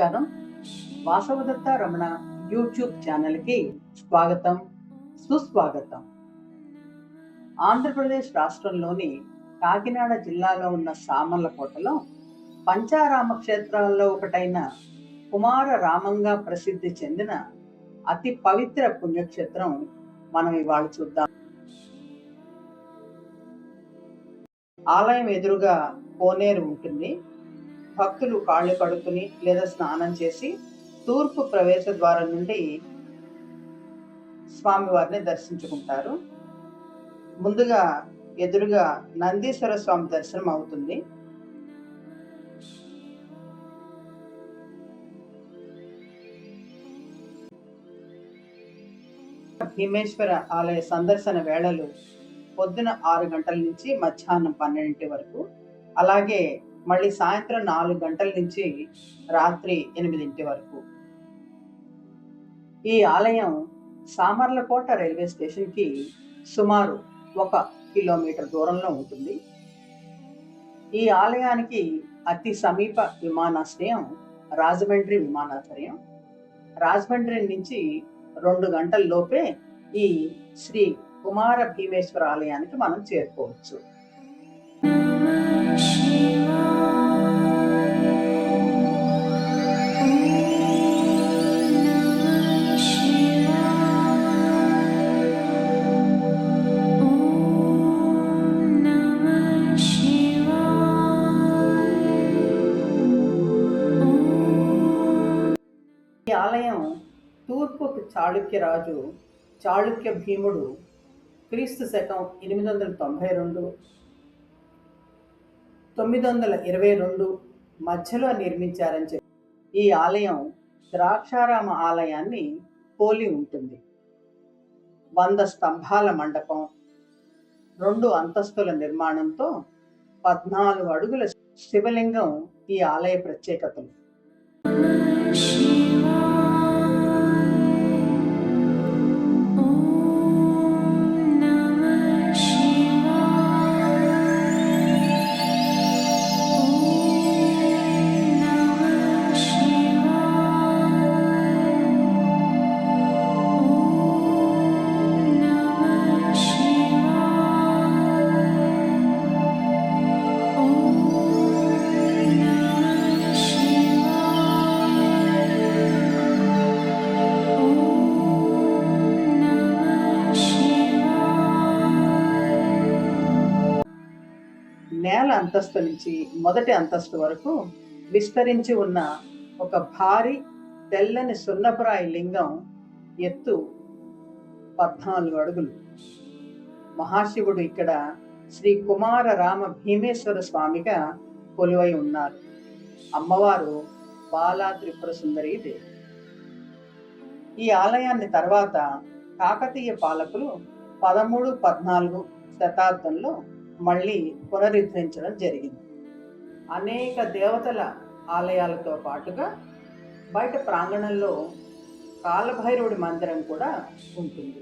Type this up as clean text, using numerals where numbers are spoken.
నమస్కారం. వాసవదత్త రమణ యూట్యూబ్ ఛానల్కి స్వాగతం, సుస్వాగతం. ఆంధ్రప్రదేశ్ రాష్ట్రంలోని కాకినాడ జిల్లాలో ఉన్న సామర్లకోటలో పంచారామ క్షేత్రాల్లో ఒకటైన కుమార రామంగా ప్రసిద్ధి చెందిన అతి పవిత్ర పుణ్యక్షేత్రం మనం ఇవాళ చూద్దాం. ఆలయం ఎదురుగా కోనేరు ఉంటుంది. భక్తులు కాళ్ళు కడుక్కుని లేదా స్నానం చేసి తూర్పు ప్రవేశ ద్వారం నుండి స్వామివారిని దర్శించుకుంటారు. ముందుగా ఎదురుగా నందీశ్వర స్వామి దర్శనం అవుతుంది. భీమేశ్వర ఆలయ సందర్శన వేళలు పొద్దున 6 గంటల నుంచి మధ్యాహ్నం 12 వరకు, అలాగే మళ్ళీ సాయంత్రం 4 గంటల నుంచి రాత్రి 8 వరకు. ఈ ఆలయం సామర్లకోట రైల్వే స్టేషన్కి సుమారు 1 కిలోమీటర్ దూరంలో ఉంటుంది. ఈ ఆలయానికి అతి సమీప విమానాశ్రయం రాజమండ్రి విమానాశ్రయం. రాజమండ్రి నుంచి 2 గంటల లోపే ఈ శ్రీ కుమార భీమేశ్వర ఆలయానికి మనం చేరుకోవచ్చు. ఈ ఆలయం తూర్పు చాళుక్యరాజు చాళుక్య భీముడు క్రీస్తు శకం 892 922 మధ్యలో నిర్మించారని చెప్పి ఈ ఆలయం ద్రాక్షారామ ఆలయాన్ని పోలి ఉంటుంది. 100 స్తంభాల మండపం, 2 అంతస్తుల నిర్మాణంతో 14 అడుగుల శివలింగం ఈ ఆలయ ప్రత్యేకతలు. నేల అంతస్తు నుంచి మొదటి అంతస్తు వరకు విస్తరించి ఉన్న ఒక భారీ తెల్లని సున్నపురాయి లింగం ఎత్తు 14 అడుగులు. మహాశివుడు ఇక్కడ శ్రీ కుమార రామ భీమేశ్వర స్వామిగా కొలువై ఉన్నారు. అమ్మవారు బాలా త్రిపుర సుందరీ దేవి. ఈ ఆలయాన్ని తర్వాత కాకతీయ పాలకులు 13, 14 శతాబ్దంలో మళ్ళీ పునరుద్ధరించడం జరిగింది. అనేక దేవతల ఆలయాలతో పాటుగా బయట ప్రాంగణంలో కాలభైరవుడి మందిరం కూడా ఉంటుంది.